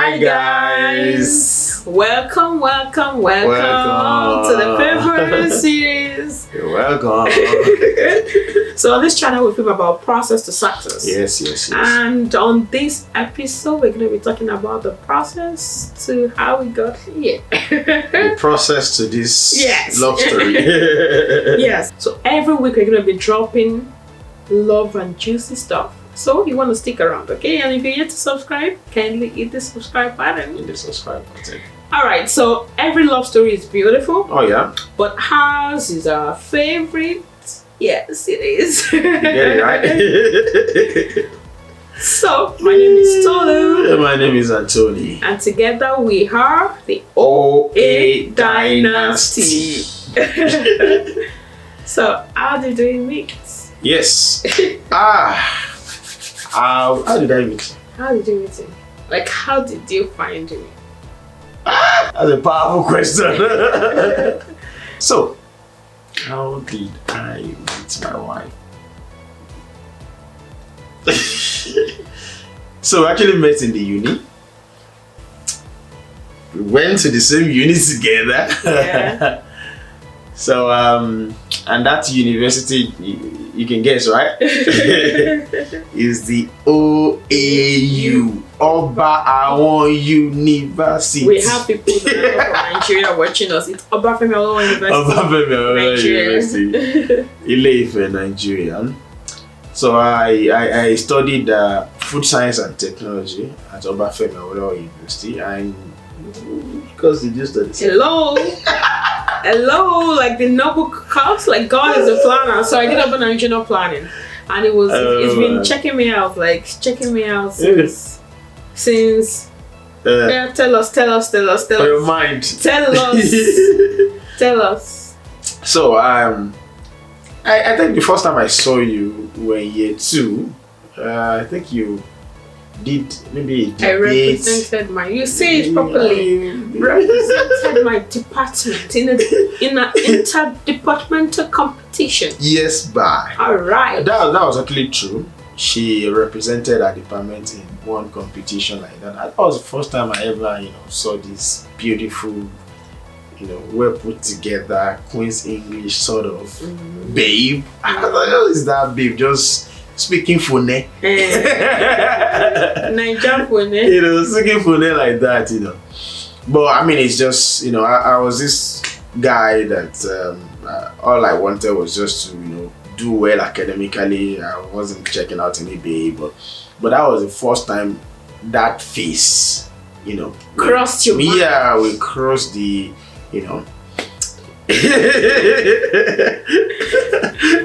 Hi guys! Welcome to the favorite series. You're welcome. So on this channel we film about process to success. Yes. And on this episode we're going to be talking about the process to how we got here. The process to this love story. Yes. So every week we're going to be dropping love and juicy stuff. So you want to stick around, okay? And if you're yet to subscribe, kindly hit the subscribe button. Hit the subscribe button. Alright, so every love story is beautiful. Oh yeah? But ours is our favorite. Yes, it is. You get it right? So, my name is Tolu. My name is Anthony. And together we are the OA Dynasty. So, how did we meet? Yes. How did I meet? How did you meet him? Like, how did you find him? That's a powerful question. So, how did I meet my wife? So, we actually met in the uni. We went to the same uni together. Yeah. So, and that university, you can guess, right? Is the OAU, Oba Awon University. We have people that are from Nigeria watching us. It's Obafemi Awolowo University. Obafemi Awolowo University, Ile-Ife, Nigeria. So I studied food science and technology at Obafemi Awolowo University, and because did you study? Hello, like the noble cause, like God is a planner. So I did urban and regional planning, and it's been checking me out since. Yeah, tell us. For your mind. Tell us. So I think the first time I saw you were in year 2. I think you did maybe a debate. I represented you say it properly. Represented my department in an interdepartmental competition. Yes, bye. Alright. That was actually true. She represented her department in one competition like that. That was the first time I ever, saw this beautiful, well put together Queen's English sort of babe. I thought, oh, is that babe just speaking phone? Niger phone. Speaking phone like that, But I mean, it's just, I was this guy that all I wanted was just to, do well academically. I wasn't checking out any babe, but that was the first time that face, crossed your mind. Yeah, we crossed the,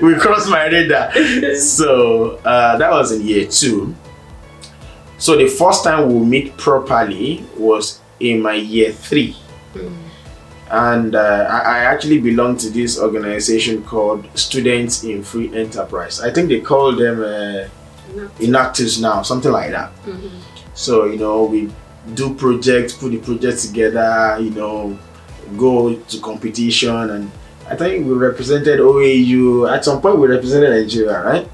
we crossed my radar. So that was in year 2. So the first time we meet properly was in my year 3. And I actually belong to this organization called Students in Free Enterprise. I think they call them Inactives now, something like that. So, we do projects, put the project together, go to competition, and I think we represented OAU. At some point we represented Nigeria, right?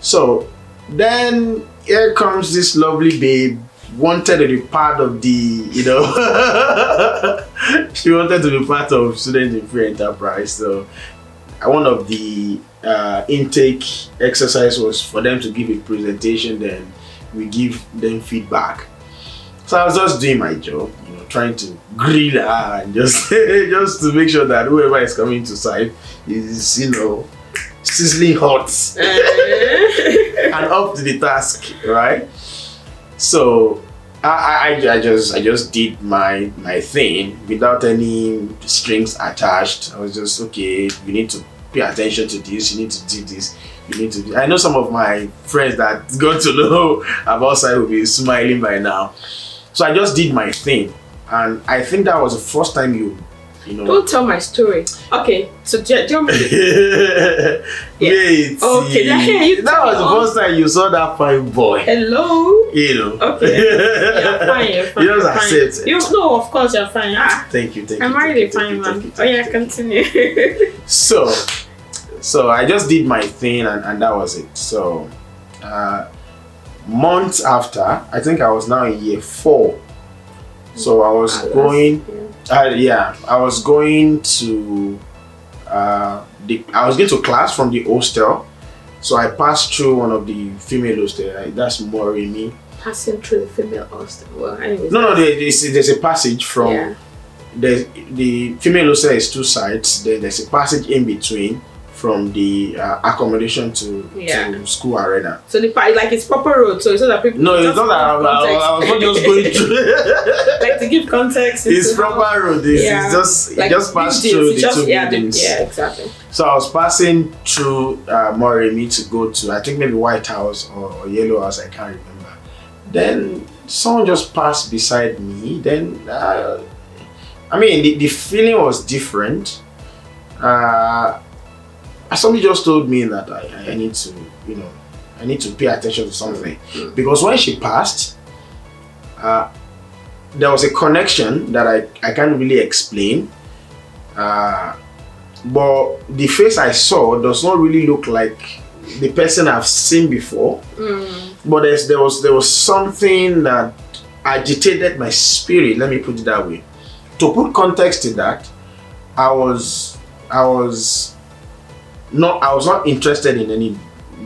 So then here comes this lovely babe, wanted to be part of the, she wanted to be part of Students in Free Enterprise. So one of the intake exercise was for them to give a presentation, then we give them feedback. So I was just doing my job, trying to grill her and just to make sure that whoever is coming to site is, sizzling hot and up to the task, right? So I just did my thing without any strings attached. I was just, okay, you need to pay attention to this, you need to do this, you need to do. I know some of my friends that got to know about site will be smiling by now. So I just did my thing, and I think that was the first time you Don't tell my story. Okay, so do you want me to... Wait. Okay, that was the first time you saw that fine boy. Hello? Okay. You're fine. You just accept it. No, of course you're fine. Thank you. I'm already fine, man. Oh yeah, continue. So I just did my thing, and that was it. So months after, I think I was now in year 4. So I was going, I was going to, I was going to class from the hostel. So I passed through one of the female hostel. That's Moremi. Passing through the female hostel. Well, anyways. No, there's a passage from. Yeah. The female hostel is 2 sides. Then there's a passage in between from the accommodation to school arena. So like it's proper road. So it's not that people. No, it's not that. I was not just going through. Like to give context. It's proper road. It's just like it just passed through the 2 buildings. Yeah, exactly. So I was passing through Moremi to go to, I think maybe White House or Yellow House. I can't remember. Then someone just passed beside me. Then the feeling was different. Somebody just told me that I need to, I need to pay attention to something. Because when she passed, there was a connection that I can't really explain. But the face I saw does not really look like the person I've seen before. But there was something that agitated my spirit. Let me put it that way. To put context to that, I was not interested in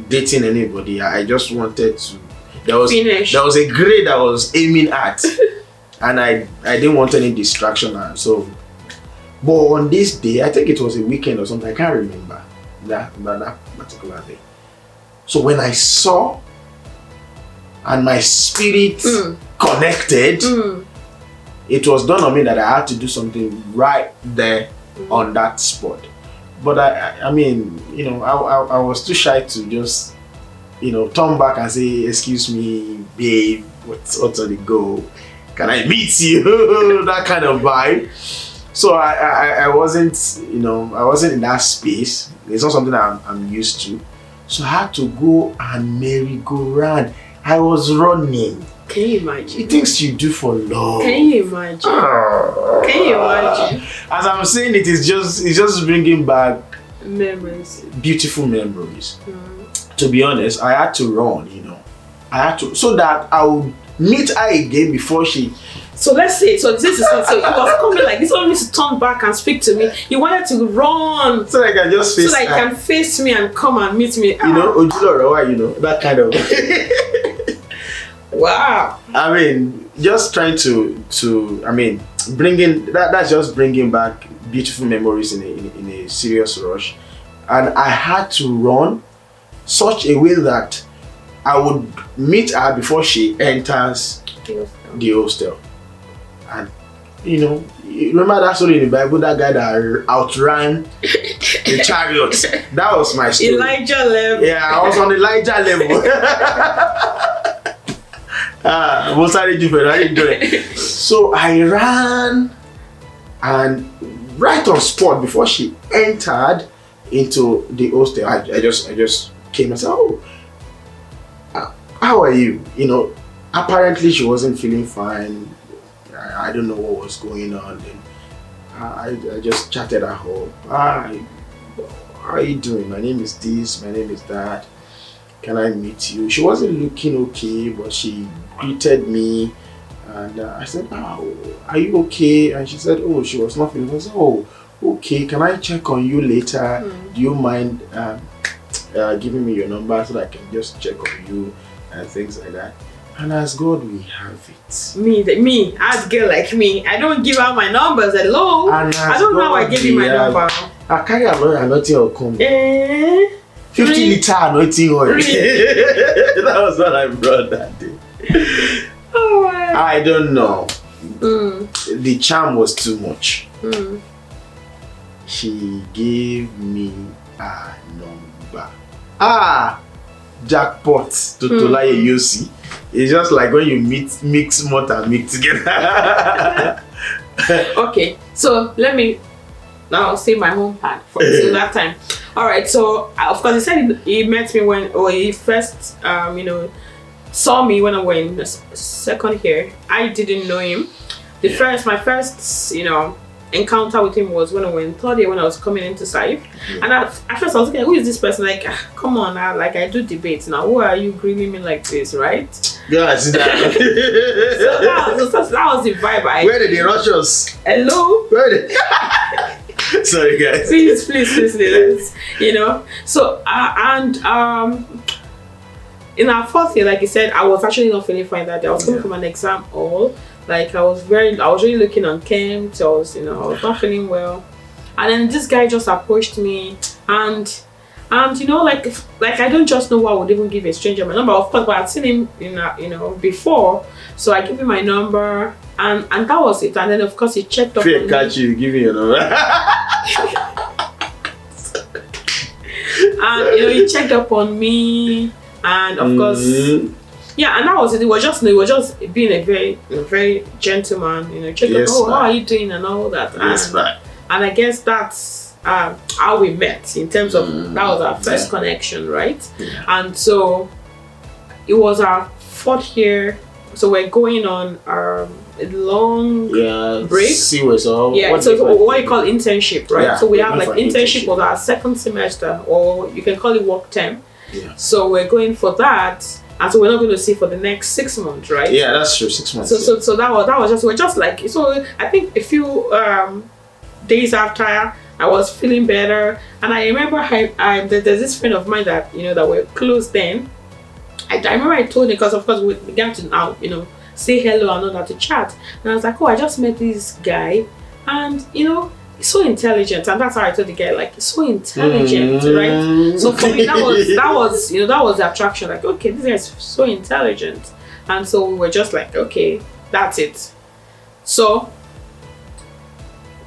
dating anybody. I just wanted to. There was a grade I was aiming at, and I didn't want any distraction. So, but on this day, I think it was a weekend or something. I can't remember that particular day. So when I saw, and my spirit connected, it was done on me that I had to do something right there on that spot. But I was too shy to just, turn back and say, "Excuse me, babe, what's on the go? Can I meet you?" That kind of vibe. So I wasn't in that space. It's not something I'm used to. So I had to go and merry-go-round. I was running. Can you imagine? The things you do for love. Can you imagine? Can you imagine? As I'm saying, it's just bringing back memories, beautiful memories. To be honest, I had to run. I had to, so that I would meet her again before she. So let's say, so this is it. So it was coming like this. Wanted me to turn back and speak to me. You wanted to run, so I can just face. So that you can face me and come and meet me. Ojulora, that kind of. Wow. Just trying to bringing that's just bringing back beautiful memories in a serious rush, and I had to run such a way that I would meet her before she enters the hostel. And you remember that story in the Bible, that guy that outran the chariots. That was my story. Elijah level. Yeah, I was on Elijah level. So I ran, and right on spot before she entered into the hostel, I just came and said, "Oh, how are you?" Apparently she wasn't feeling fine. I don't know what was going on. Then I just chatted her up. How are you doing? My name is this. My name is that. Can I meet you? She wasn't looking okay, but she greeted me, and I said, "Oh, are you okay?" And she said, "Oh, she was not feeling well." I said, "Oh, okay. Can I check on you later? Do you mind giving me your number so that I can just check on you and things like that?" And as God we have it. Me, as girl like me, I don't give out my numbers. Hello. I don't know how I give you my number. I carry a lawyer, nothing will come. 50 liter anointing oil. That was what I brought that day. Oh, wow. I don't know. The charm was too much. She gave me a number. Jackpot to Tolaye Yosi. It's just like when you mix malt and mix together. Okay, so let me now say my home part for that time. All right, so of course he said he met me he first saw me when I went in the second year. I didn't know him. My first encounter with him was when I went third year when I was coming into Saif. And at first I was thinking, who is this person? Like, come on, like I do debates now. Who are you grilling me like this, right? Yes, that. So that was the vibe. Where did they rush us? Hello? Where did Sorry, guys. Please, you know. So in our fourth year, like you said, I was actually not feeling fine that day. I was coming from an exam hall. Like I was really looking on chem. So I was not feeling well. And then this guy just approached me, and you know, like I don't just know why I would even give a stranger my number. Of course, but I'd seen him before. So I gave him my number, and that was it. And then of course he checked up on me. Catch you, give me your number. And he checked up on me, and of course, yeah, and that was it. It was just being a very gentleman. Checked up, how are you doing, and all that. And I guess that's how we met in terms of that was our first connection, right? Yeah. And so it was our fourth year. So we're going on a long break. So what you call internship, right? Yeah, so we have like internship was our second semester, or you can call it work term. Yeah. So we're going for that, and so we're not going to see for the next 6 months, right? Yeah, that's true. 6 months. So that was we're just like, so I think a few days after I was feeling better, and I remember there's this friend of mine that that we're close then. I remember I told him, because of course we began to now say hello and all that, to chat, and I was like, oh, I just met this guy, and he's so intelligent, and that's how I told the guy, like, he's so intelligent, right? So for me that was the attraction, like, okay, this guy is so intelligent, and so we were just like, okay, that's it. So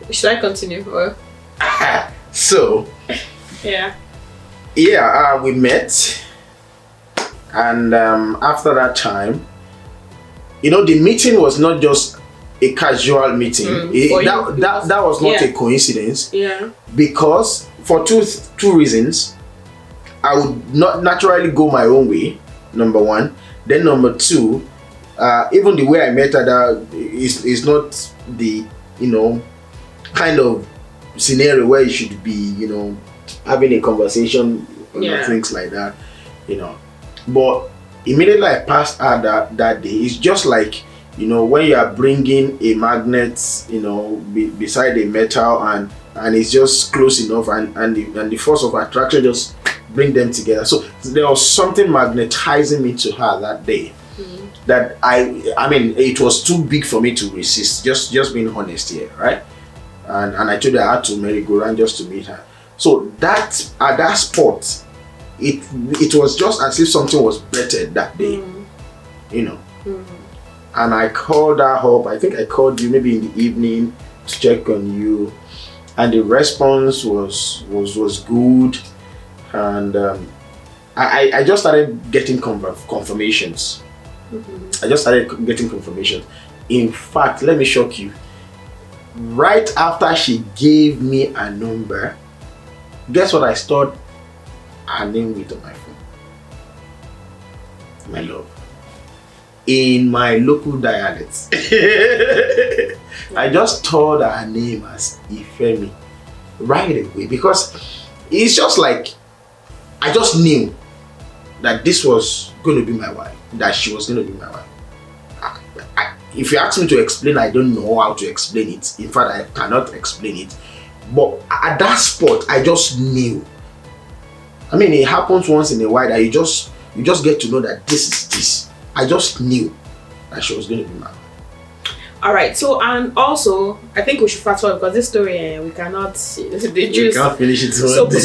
should I continue or? So we met. And after that time, the meeting was not just a casual meeting. That was not a coincidence. Yeah. Because for two reasons, I would not naturally go my own way. Number one. Then number two, even the way I met her is not the kind of scenario where you should be having a conversation or things like that. But immediately I passed her that day. It's just like when you are bringing a magnet beside a metal, and it's just close enough, and the force of attraction just bring them together. So there was something magnetizing me to her that day. That I mean it was too big for me to resist. Just being honest here, right? And I told her I had to merry-go-round just to meet her. So that at that spot, it was just as if something was bettered that day, And I called her up. I think I called you maybe in the evening to check on you, and the response was good, and I just started getting confirmations. I just started getting confirmations. In fact, let me shock you. Right after she gave me a number, guess what I stored her name with on my phone? My love. In my local dialect. I just told her name as Ifemi right away, because it's just like I just knew that this was going to be my wife, that she was going to be my wife. If you ask me to explain, I don't know how to explain it. In fact, I cannot explain it. But at that spot, I just knew. I mean, it happens once in a while that you just get to know that this is this. I just knew that she was going to be my wife. All right. So, and also, I think we should fast forward, because this story we cannot deduce. We can't finish it. So the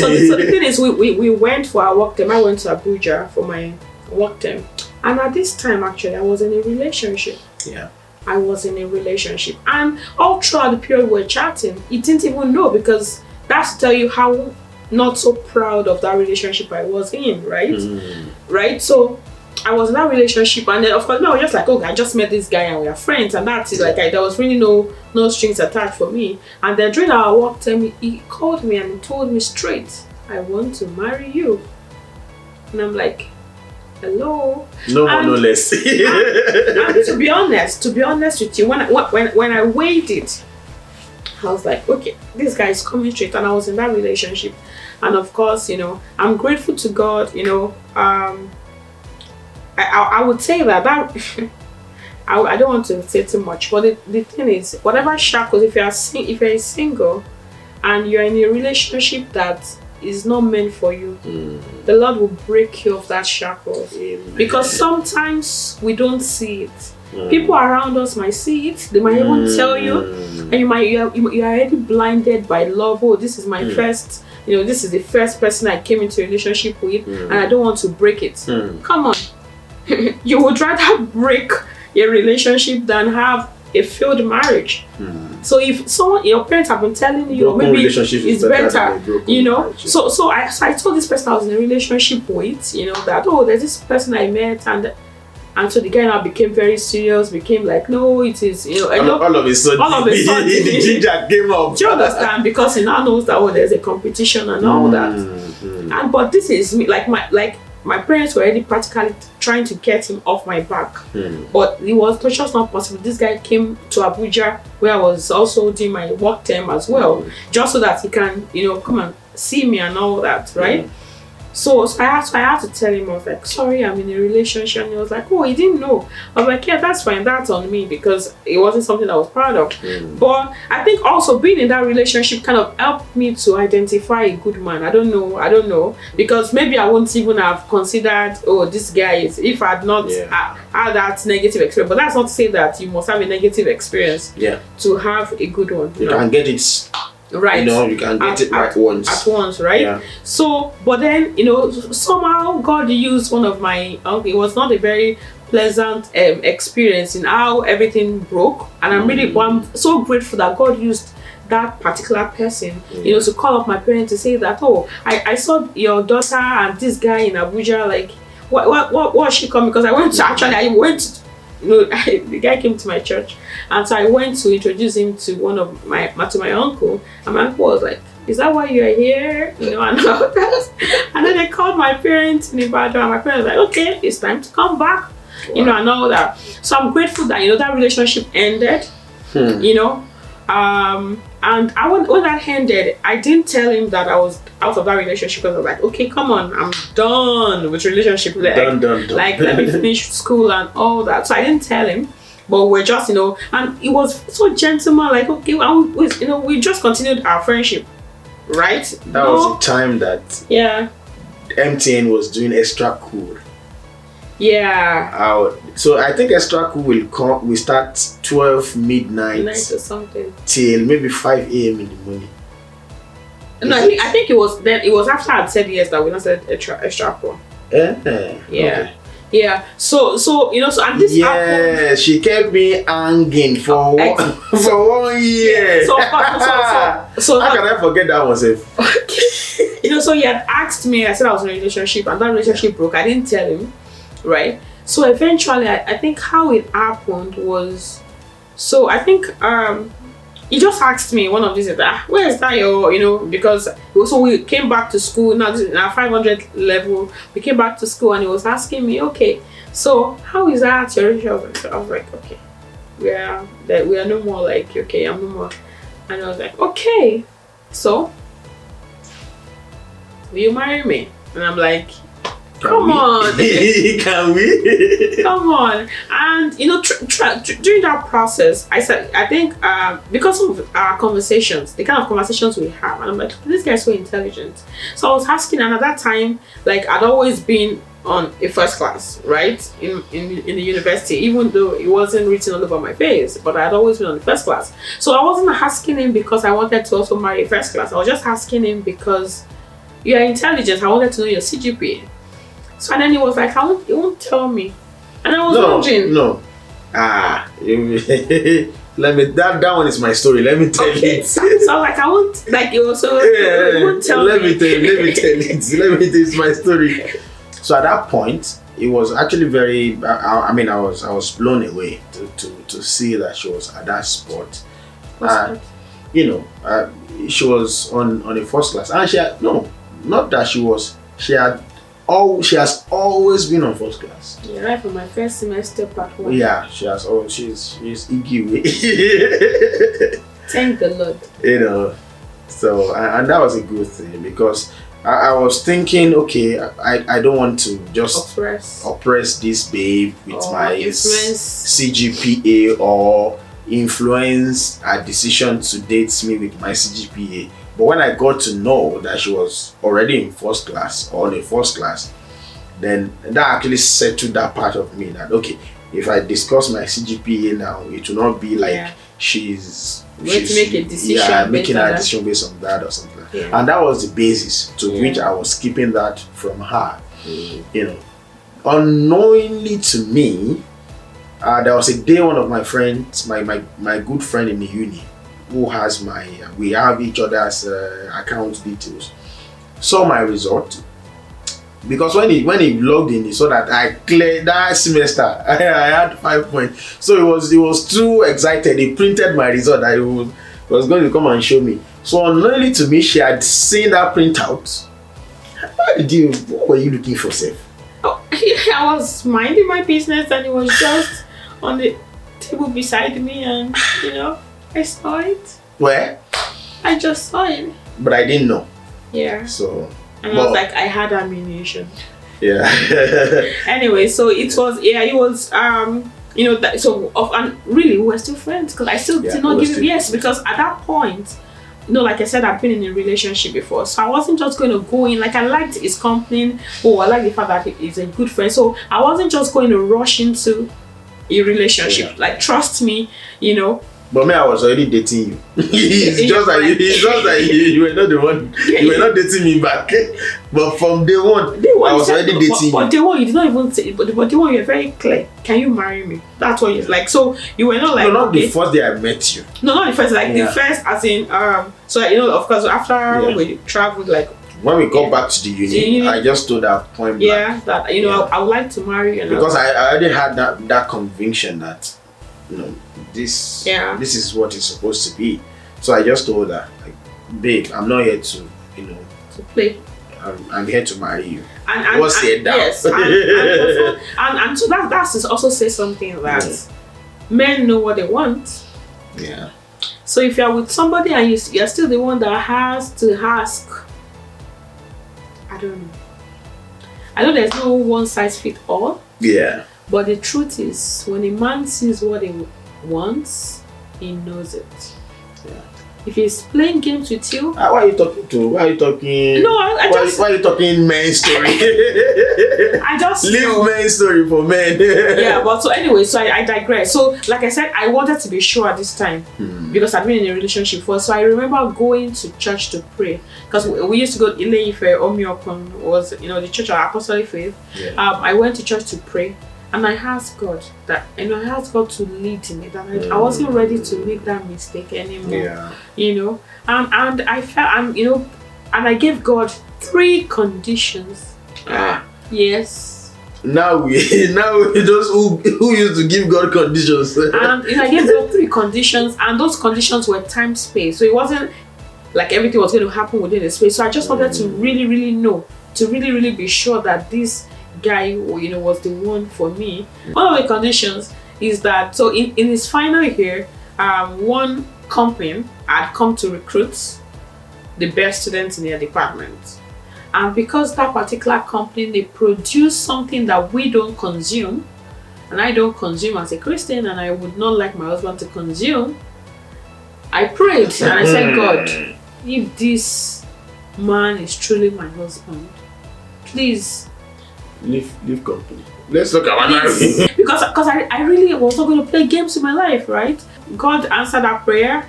thing is, we went for our work term. I went to Abuja for my work term, and at this time, actually, I was in a relationship. Yeah. I was in a relationship, and all throughout the period we were chatting, he didn't even know, because that's to tell you how not so proud of that relationship I was in, right? Right? So I was in that relationship, and then of course I was just like, okay, I just met this guy and we are friends, and that's it. Like there was really no strings attached for me. And then during our work time, he called me and he told me straight, I want to marry you. And I'm like, hello. No more, no less. and to be honest with you, when I weighed it, I was like, okay, this guy is coming straight, and I was in that relationship. And of course, I'm grateful to God. I would say that I don't want to say too much, but the thing is, whatever shackles, if you're single and you're in a relationship that is not meant for you, the Lord will break you of that shackle. Because sometimes we don't see it. People around us might see it. They might even tell you, and you're already blinded by love. Oh, this is my first. This is the first person I came into a relationship with, and I don't want to break it. Come on, you would rather break a relationship than have a failed marriage. So if your parents have been telling you, broken maybe relationship it's is better, marriage. So I told this person I was in a relationship with, that there's this person I met, and so the guy now became very serious, became like, no, it is, all of a sudden, the ginger came up. Do you understand? Because he now knows that there's a competition and all that. But this is me, like my parents were already practically trying to get him off my back. But it was just not possible. This guy came to Abuja, where I was also doing my work term as well, just so that he can, come and see me and all that, right? So I had to tell him, I was like, sorry, I'm in a relationship. And he was like, oh, he didn't know. I was like, yeah, that's fine, that's on me, because it wasn't something I was proud of. But I think also being in that relationship kind of helped me to identify a good man. I don't know, because maybe I wouldn't even have considered, oh, this guy is, if I had not had that negative experience. But that's not to say that you must have a negative experience to have a good one. You can get it. Right. You can get it right once. At once, right? Yeah. So, but then, somehow God used one of my it was not a very pleasant experience in how everything broke. And I'm so grateful that God used that particular person, to call up my parents to say that, oh, I saw your daughter and this guy in Abuja, like, what was she coming? Because I went to, the guy came to my church, and so I went to introduce him to my uncle, and my uncle was like, is that why you're here? And all that. And then they called my parents in Ibadan, and my parents were like, okay, it's time to come back. And all that. So I'm grateful that that relationship ended. And when that ended, I didn't tell him that I was out of that relationship, because I was like, okay, come on, I'm done with relationship. Done. Like, let me finish school and all that. So I didn't tell him, but we're just, and it was so gentleman, like, okay, we just continued our friendship, right? That was the time that MTN was doing Extra Cool. Yeah. So I think Extra Cool will start 12 midnight or something till maybe 5 a.m. in the morning. No, I think it was then. It was after I'd said yes that we not said Extra Cool. Okay. Yeah. So and this happened. She kept me hanging for 1 year. So how can I forget that one? So he had asked me. I said I was in a relationship, and that relationship broke. I didn't tell him. Right, so eventually I think how it happened was, so I think he just asked me one of these, where is that your, because so we came back to school. Now this is our 500 level, we came back to school, and he was asking me, okay, so how is that your relationship? I was like, okay, we are no more, like, okay, I'm no more. And I was like, okay, so will you marry me? And I'm like, come on. Can we? Come on. And during that process, I think because of our conversations, the kind of conversations we have, and I'm like, this guy's so intelligent. So I was asking, and at that time, like, I'd always been on a first class, right, in the university, even though it wasn't written all over my face, but I'd always been on the first class. So I wasn't asking him because I wanted to also marry a first class. I was just asking him because you are intelligent. I wanted to know your CGPA. So, and then he was like, you won't tell me. And I was wondering. No. Let me, that one is my story. Let me tell you. So like, I won't, like, you also, you won't tell me. Let me tell it. It's my story. So at that point, it was actually very, I was blown away to see that she was at that spot. She was on a first class. And she had, not that she was, she has always been on first class. Yeah, right from my first semester part 1. Yeah, she's Igiwe. Thank the Lord. You know, so and that was a good thing because I was thinking, okay, I don't want to just oppress this babe with my CGPA or influence her decision to date me with my CGPA. But when I got to know that she was already in first class or in first class, then that actually settled that part of me that, okay, if I discuss my CGPA now, it will not be like she's going to make a decision making a decision based on that or something. Yeah. And that was the basis to which I was keeping that from her. You know, unknowingly to me, there was a day one of my friends, my good friend in the uni, who has we have each other's account details, saw my result. Because when he logged in, he saw that I cleared that semester. I had 5 points. So he was too excited. He printed my result that he was going to come and show me. So unknowingly to me, she had seen that printout. What were you looking for, Seth? Oh, I was minding my business and it was just on the table beside me, and I saw it. Where? I just saw it. But I didn't know. Yeah. So. And I was like, I had ammunition. Yeah. Anyway, so it was and really we were still friends because I still did not give it because at that point, like I said, I've been in a relationship before, so I wasn't just going to go in. Like, I liked his company. I like the fact that he's a good friend, so I wasn't just going to rush into a relationship. Like, trust me, But me, I was already dating you. It's just that you were not the one. You were not dating me back. But from day one, I was already dating you. But day one, you did not even say. But day one, you were very clear. Can you marry me? That's what you like. So you were not like. No, not the first day I met you. No, not the first. Like the first, as in So of course, after we traveled, like. When we got back to the uni, I just told her point blank. Yeah, that I would like to marry you. Because I already had that conviction that. This is what it's supposed to be. So I just told her, like, babe, I'm not here to to play. I'm here to marry you. And what's it down? Yes, and so that's also say something that men know what they want. Yeah. So if you're with somebody and you're still the one that has to ask, I don't know. I know there's no one size fit all. Yeah. But the truth is, when a man sees what he wants, he knows it. Yeah. If he's playing games with you, why are you talking to? Why are you talking? No, why are you talking men's story? I just leave men's story for men. Yeah, but so anyway, so I digress. So like I said, I wanted to be sure at this time because I've been in a relationship before. So I remember going to church to pray because we used to go to Ile Ife. Omiokon was the church of Apostolic Faith. Yeah. I went to church to pray. And I asked God that, I asked God to lead me. That I wasn't ready to make that mistake anymore. Yeah. And I felt, and I gave God 3 conditions. Yes. Now those who used to give God conditions. And I gave God 3 conditions, and those conditions were time space. So it wasn't like everything was going to happen within the space. So I just wanted to really, really know, to really, really be sure that this guy was the one for me. One of the conditions is that in his final year, one company had come to recruit the best students in their department, and because that particular company, they produce something that we don't consume, and I don't consume as a Christian, and I would not like my husband to consume, I prayed and I said, God, if this man is truly my husband, please leave company. Let's look at one marriage. because I really was not going to play games in my life, right? God answered that prayer.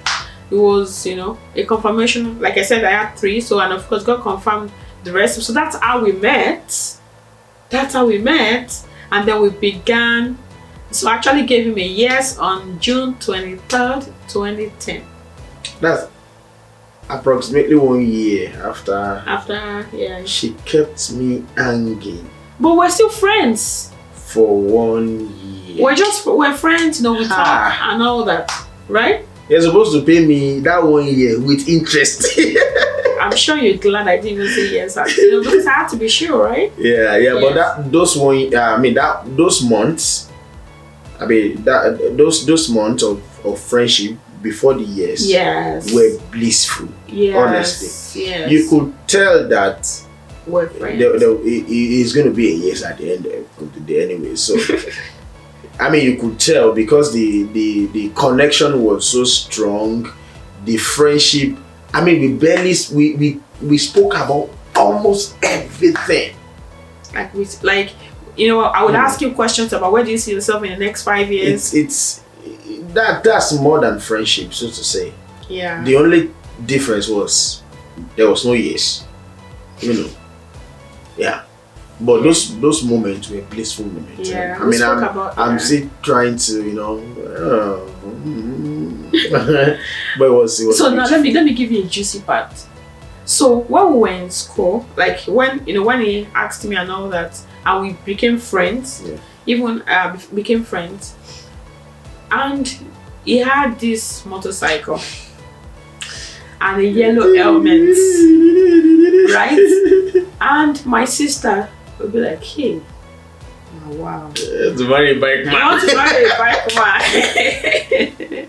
It was a confirmation. Like I said, I had 3, and of course God confirmed the rest. So that's how we met. And then we began. So I actually gave him a yes on June 23rd, 2010. That's approximately 1 year after. Yeah. She kept me hanging. But we're still friends. For 1 year. We're friends, we talk and all that, right? You're supposed to pay me that 1 year with interest. I'm sure you're glad I didn't even say yes. Because I had to be sure, right? Yeah. But those months of friendship before the years Yes. were blissful. Yes. Honestly. Yes. You could tell that we're friends. it's going to be a yes at the end of the day anyway. So, I mean, you could tell because the connection was so strong, the friendship. I mean, we spoke about almost everything. Like you know, I would ask you questions about where do you see yourself in the next 5 years. That's more than friendship, so to say. Yeah. The only difference was there was no yes, you know. Yeah, but those moments were blissful moments. Yeah. I mean, I'm still trying to, you know. But it was so now beautiful. let me give you a juicy part. So when we were in school, like when he asked me and all that, and we became friends, even became friends, and he had this motorcycle and a yellow helmet, right? And my sister would be like, "Hey, oh, wow, To marry a bike man. I want to marry a bike man."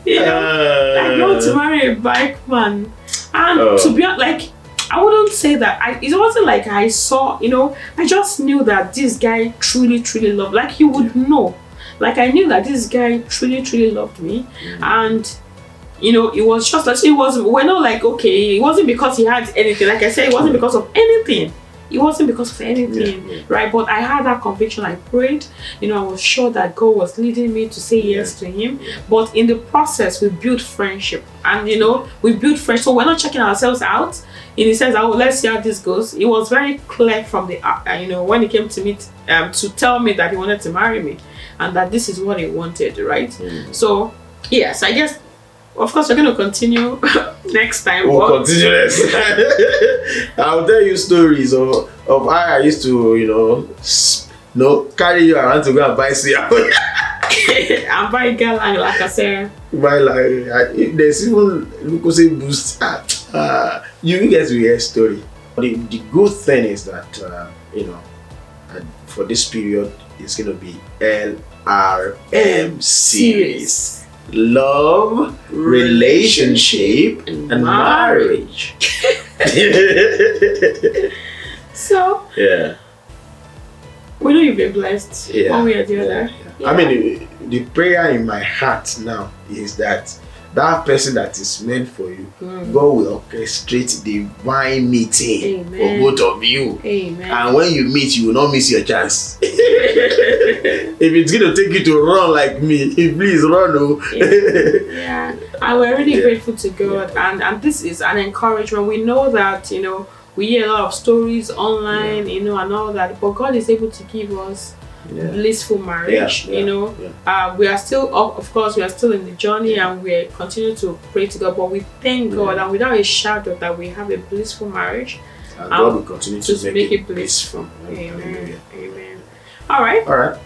You know, I want to marry a bike man. And to be honest, like, I wouldn't say that. It wasn't like I saw, you know, I just knew that this guy truly, truly loved, like you would know. Like I knew that this guy truly, truly loved me. And, you know, it was just that we're not like, okay, it wasn't because he had anything. Like I said, it wasn't because of anything. It wasn't because of anything, right? But I had that conviction. I prayed, you know, I was sure that God was leading me to say yes to him. But in the process, we built friendship, and you know, we built friendship. So we're not checking ourselves out in the sense that, oh, let's see how this goes. It was very clear from the, you know, when he came to me to tell me that he wanted to marry me, and that this is what he wanted, right? So yes, I guess. Of course, we're going to continue next time. We'll continue next time. I'll tell you stories of how I used to, you know, carry you around to go and buy suya. And buy girl like I said. Buy if there's even Lucozade boost. You guys will hear a story. The good thing is that you know, for this period, it's going to be LRM series. Love, relationship, and marriage. So, yeah, we know you've been blessed one way or the other. Yeah. I mean, the prayer in my heart now is that person that is meant for you, God will orchestrate divine meeting for both of you. Amen. And when you meet, you will not miss your chance. If it's going to take you to run like me, please run. Yeah. And we're really grateful to God. And this is an encouragement. We know that, you know, we hear a lot of stories online, you know, and all that. But God is able to give us blissful marriage. You know, we are still, of course, we are still in the journey, and we continue to pray to God. But we thank God, and without a shadow, that we have a blissful marriage. And God will continue to make it blissful. Amen. Amen. All right.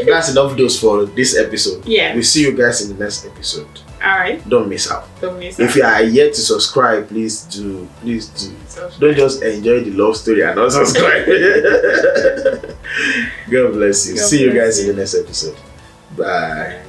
That's enough dose for this episode. Yeah. We'll see you guys in the next episode. All right. Don't miss out. If you are yet to subscribe, please do. Don't just enjoy the love story and not subscribe. God bless you. See you guys in the next episode. Bye.